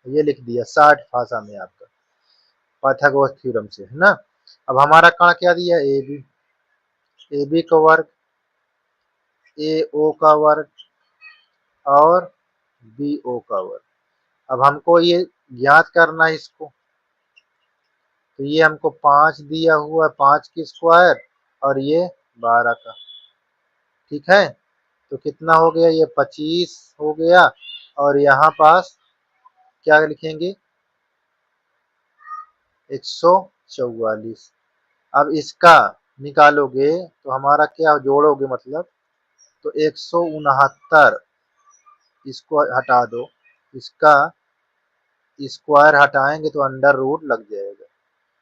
Speaker 1: ये लिख दिया 60 भाषा में आपका, पाइथागोरस थ्योरम से, है ना। अब हमारा कण क्या दिया, ए बी का वर्ग, ए ओ का वर्ग, और बी ओ का वर्ग। अब हमको ये ज्ञात करना है इसको, तो ये हमको 5 दिया हुआ है, 5 की स्क्वायर, और ये 12 का। ठीक है, तो कितना हो गया, ये 25 हो गया, और यहाँ पास क्या लिखेंगे, 144। अब इसका निकालोगे तो हमारा क्या जोड़ोगे मतलब, तो 169, इसको हटा दो, इसका स्क्वायर हटाएंगे तो अंडर रूट लग जाएगा,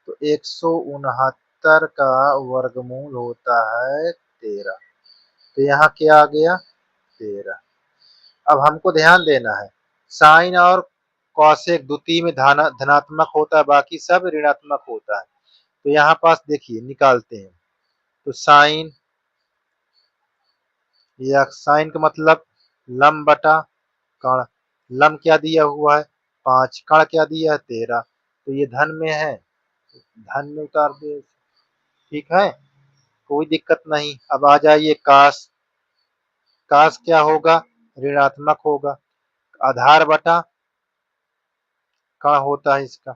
Speaker 1: तो 169 का वर्गमूल होता है 13। तो यहाँ क्या आ गया, 13। अब हमको ध्यान देना है, साइन और कॉसेक द्वितीय में धनात्मक होता है, बाकी सब ऋणात्मक होता है। तो यहाँ पास देखिए निकालते हैं, तो साइन, या साइन का मतलब लंब बटा कर्ण, लम क्या दिया हुआ है 5, कण क्या दिया है 13, तो ये धन में है, धन में उतार दे। ठीक है, कोई दिक्कत नहीं। अब आ जाइए काश, काश क्या होगा, ऋणात्मक होगा। आधार बटा कण होता है इसका।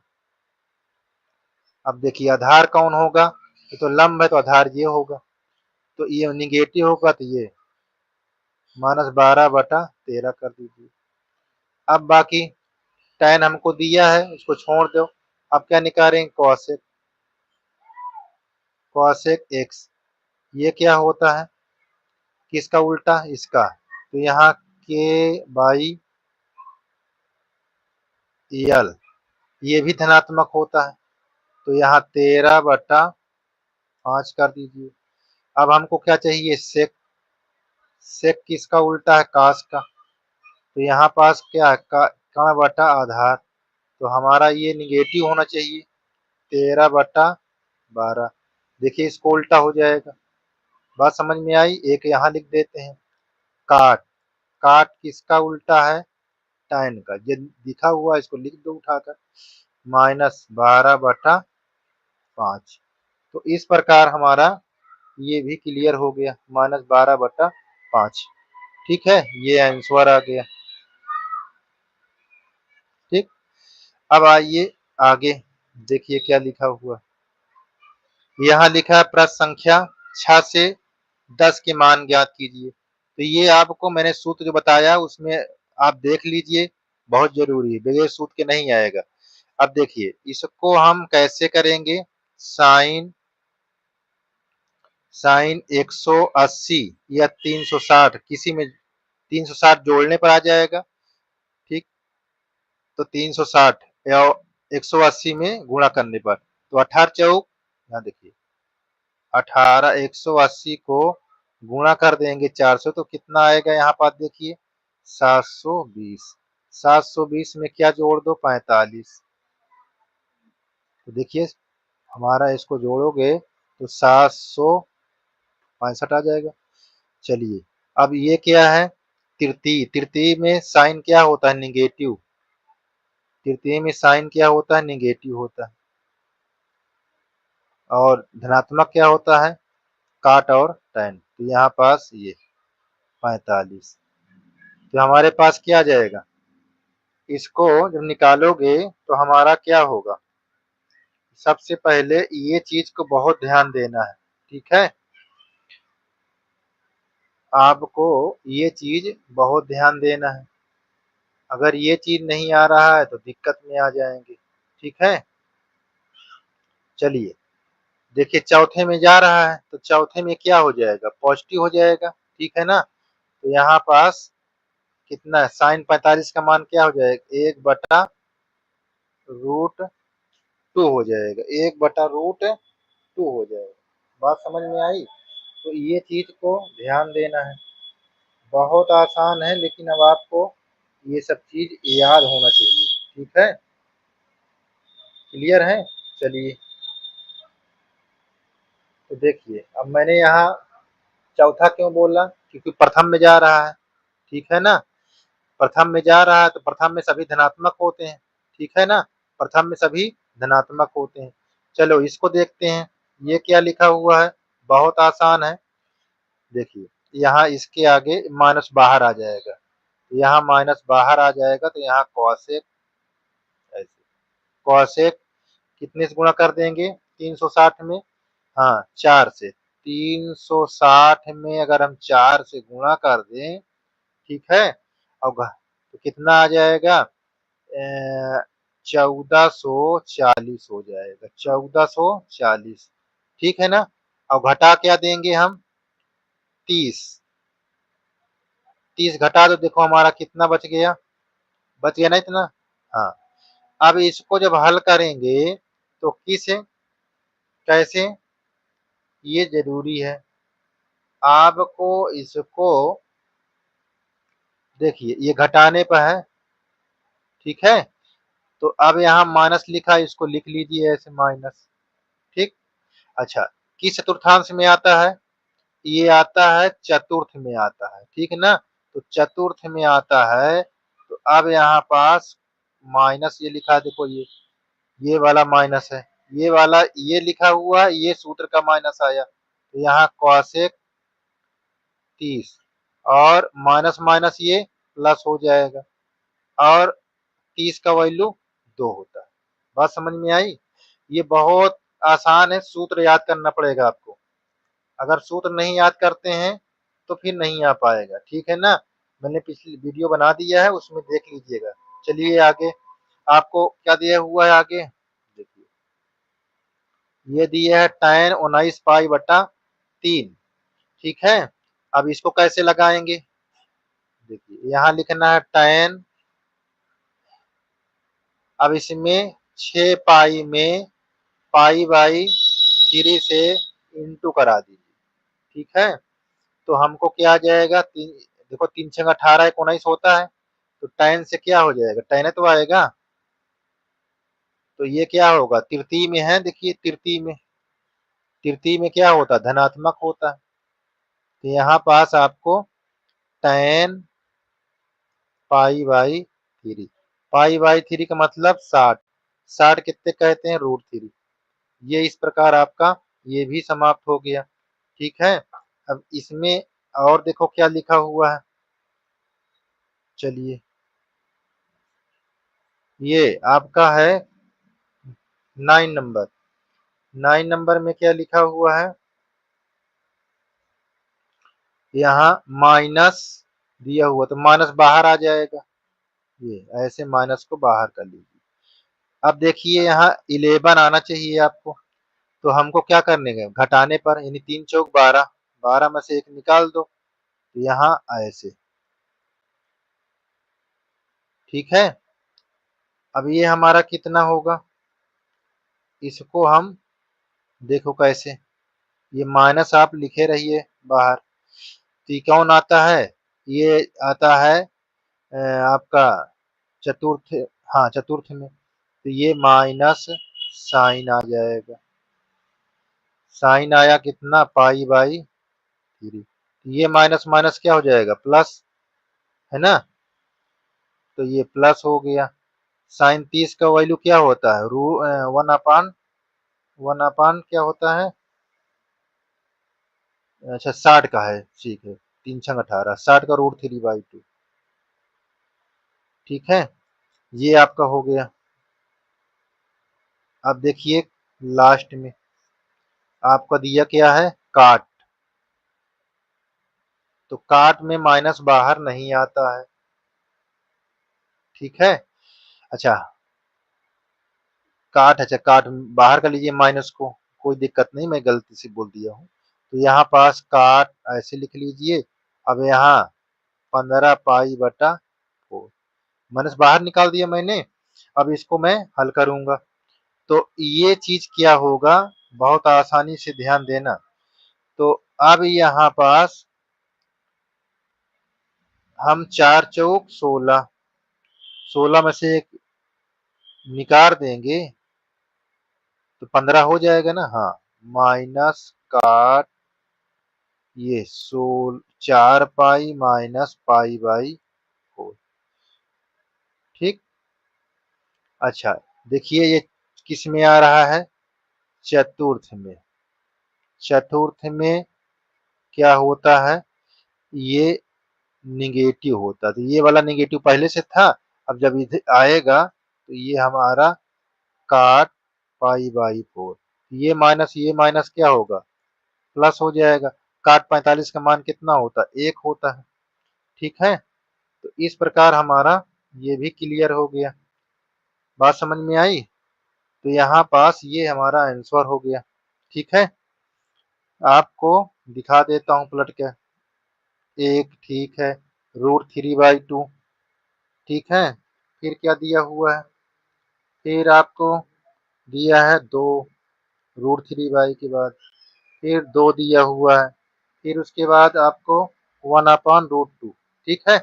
Speaker 1: अब देखिए आधार कौन होगा, ये तो लंब है तो आधार ये होगा, तो ये निगेटिव होगा तो ये -12/13 कर दीजिए। अब बाकी tan हमको दिया है उसको छोड़ दो। अब क्या निकालेंगे, कॉसेक, कॉसेक एक्स, ये क्या होता है, किसका उल्टा, इसका, तो यहाँ k/l ये भी धनात्मक होता है, तो यहाँ 13/5 कर दीजिए। अब हमको क्या चाहिए, सेक, सेक किसका उल्टा है, कास का, तो यहाँ पास क्या है, कण बटा आधार, तो हमारा ये निगेटिव होना चाहिए 13/12। देखिए इसको उल्टा हो जाएगा, बात समझ में आई। एक यहाँ लिख देते हैं, काट, काट किसका उल्टा है, tan का, जो लिखा हुआ है इसको लिख दो उठाकर, -12/5। तो इस प्रकार हमारा ये भी क्लियर हो गया, -12/5। ठीक है, ये आंसर आ गया। ठीक, अब आइए आगे, देखिए क्या लिखा हुआ, यहाँ लिखा है प्रश्न संख्या 6 से 10 के मान ज्ञात कीजिए। तो ये आपको मैंने सूत्र जो बताया उसमें आप देख लीजिए, बहुत जरूरी है, बगैर सूत्र के नहीं आएगा। अब देखिए इसको हम कैसे करेंगे, साइन, साइन 180 या 360, किसी में 360 जोड़ने पर आ जाएगा। ठीक, तो 360 या 180 में गुणा करने पर, तो 18 चौक, यहाँ देखिए 18, 180 को गुणा कर देंगे 400 तो कितना आएगा, यहाँ पर देखिए 720, 720 में क्या जोड़ दो, 45, तो देखिए हमारा इसको जोड़ोगे तो 765 आ जाएगा। चलिए अब ये क्या है, तृतीय, तृतीय में साइन क्या होता है, निगेटिव, तृतीय में साइन क्या होता है, निगेटिव होता है, और धनात्मक क्या होता है, काट और tan, तो यहाँ पास ये 45, तो हमारे पास क्या आ जाएगा, इसको जब निकालोगे तो हमारा क्या होगा, सबसे पहले ये चीज को बहुत ध्यान देना है। ठीक है, आपको ये चीज बहुत ध्यान देना है, अगर ये चीज नहीं आ रहा है तो दिक्कत में आ जाएंगे। ठीक है, चलिए देखिए चौथे में जा रहा है तो चौथे में क्या हो जाएगा, पॉजिटिव हो जाएगा। ठीक है ना, तो यहाँ पास कितना है, साइन 45 का मान क्या हो जाएगा, 1/√2 हो जाएगा, 1/√2 हो जाएगा। बात समझ में आई, तो ये चीज को ध्यान देना है, बहुत आसान है, लेकिन अब आपको ये सब चीज याद होना चाहिए। ठीक है, क्लियर है। चलिए तो देखिए अब मैंने यहाँ चौथा क्यों बोला, क्योंकि प्रथम में जा रहा है। ठीक है ना, प्रथम में जा रहा है तो प्रथम में सभी धनात्मक होते हैं। ठीक है ना, प्रथम में सभी धनात्मक होते हैं। चलो इसको देखते हैं, ये क्या लिखा हुआ है, बहुत आसान है। देखिए यहाँ इसके आगे माइनस बाहर आ जाएगा, तो यहाँ माइनस बाहर आ जाएगा, तो यहाँ कॉसेक, ऐसे कॉसेक कितने से गुणा कर देंगे, 360 में, हाँ 4 से, 360 में अगर हम 4 से गुणा कर दें, ठीक है, और तो कितना आ जाएगा, 1440 हो जाएगा, 1440। ठीक है ना, और घटा क्या देंगे हम, 30, 30 घटा दो, देखो हमारा कितना बच गया, बच गया ना इतना। हाँ, अब इसको जब हल करेंगे तो किस, कैसे, ये जरूरी है आपको, इसको देखिए ये घटाने पर है। ठीक है, तो अब यहाँ माइनस लिखा है, इसको लिख लीजिए ऐसे माइनस। ठीक, अच्छा किस चतुर्थांश में आता है, ये आता है चतुर्थ में आता है। ठीक है ना, तो चतुर्थ में आता है, तो अब यहाँ पास माइनस ये लिखा है, देखो ये वाला माइनस है, ये वाला ये लिखा हुआ है, ये सूत्र का माइनस आया, तो यहाँ कॉसेक 30 और माइनस माइनस ये प्लस हो जाएगा और 30 का वैल्यू 2 होता है। बात समझ में आई? ये बहुत आसान है, सूत्र याद करना पड़ेगा आपको। अगर सूत्र नहीं याद करते हैं तो फिर नहीं आ पाएगा, ठीक है ना। मैंने पिछली वीडियो बना दिया है, उसमें देख लीजिएगा। चलिए आगे, आपको क्या दिया हुआ है आगे देखिए, ये दिया है tan 19 पाई बटा 3, ठीक है। अब इसको कैसे लगाएंगे, देखिए यहाँ लिखना है tan, अब इसमें 6 पाई में पाई बाई 3 से इंटू करा दीजिए, ठीक है। तो हमको क्या आ जाएगा, तीन, देखो 3 छंग 18 एक 19 होता है, तो tan से क्या हो जाएगा, tan तो आएगा, तो ये क्या होगा, तृतीय में है, देखिए तृतीय में क्या होता है, धनात्मक होता है। तो यहाँ पास आपको tan pi by 3, pi by 3 का मतलब 60, 60 कितने कहते हैं, √3। ये इस प्रकार आपका ये भी समाप्त हो गया, ठीक है। अब इसमें और देखो क्या लिखा हुआ है, चलिए ये आपका है 9 नंबर, 9 नंबर में क्या लिखा हुआ है, यहाँ माइनस दिया हुआ, तो माइनस बाहर आ जाएगा, ये ऐसे माइनस को बाहर कर लीजिए। अब देखिए यहाँ 11 आना चाहिए आपको, तो हमको क्या करने का, घटाने पर, यानी 3 चौक 12, 12 में से एक निकाल दो, तो यहाँ ऐसे, ठीक है। अब ये हमारा कितना होगा, इसको हम देखो कैसे, ये माइनस आप लिखे रहिए बाहर, तो ये कौन आता है, ये आता है आपका चतुर्थ, हाँ चतुर्थ में, तो ये माइनस साइन आ जाएगा, साइन आया कितना, पाई बाई 3, ये माइनस माइनस क्या हो जाएगा, प्लस, है ना, तो ये प्लस हो गया। साइन 30 का वैल्यू क्या होता है, रू 1/1 क्या होता है, अच्छा 60 का है, ठीक है, 3 छंग 18, 60 का √3/2, ठीक है। ये आपका हो गया। अब देखिए लास्ट में आपका दिया क्या है, काट, तो काट में माइनस बाहर नहीं आता है, ठीक है। अच्छा काट, अच्छा काट बाहर कर लीजिए माइनस को, कोई दिक्कत नहीं, मैं गलती से बोल दिया हूँ, तो यहाँ पास काट ऐसे लिख लीजिए। अब यहाँ 15 पाई बटा 4, माइनस बाहर निकाल दिया मैंने, अब इसको मैं हल करूंगा, तो ये चीज क्या होगा, बहुत आसानी से ध्यान देना। तो अब यहाँ पास हम 4 चौक 16, 16 में से एक निकाल देंगे तो 15 हो जाएगा ना, हाँ, माइनस काट ये 4 पाई माइनस पाई बाई 4, ठीक। अच्छा देखिए ये किस में आ रहा है, चतुर्थ में, चतुर्थ में क्या होता है, ये निगेटिव होता है, तो ये वाला निगेटिव पहले से था, अब जब इधर आएगा तो ये हमारा काट पाई बाई 4, ये माइनस क्या होगा, प्लस हो जाएगा। काट 45 का मान कितना होता है, 1 होता है, ठीक है। तो इस प्रकार हमारा ये भी क्लियर हो गया, बात समझ में आई। तो यहाँ पास ये हमारा आंसर हो गया, ठीक है। आपको दिखा देता हूँ पलट के, एक ठीक है, √3/2, ठीक है। फिर क्या दिया हुआ है, फिर आपको दिया है 2, √3 के बाद फिर 2 दिया हुआ है, फिर उसके बाद आपको 1/√2, ठीक है।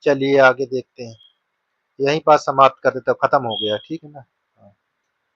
Speaker 1: चलिए आगे देखते हैं, यहीं पास समाप्त कर देता, खत्म हो गया, ठीक है ना।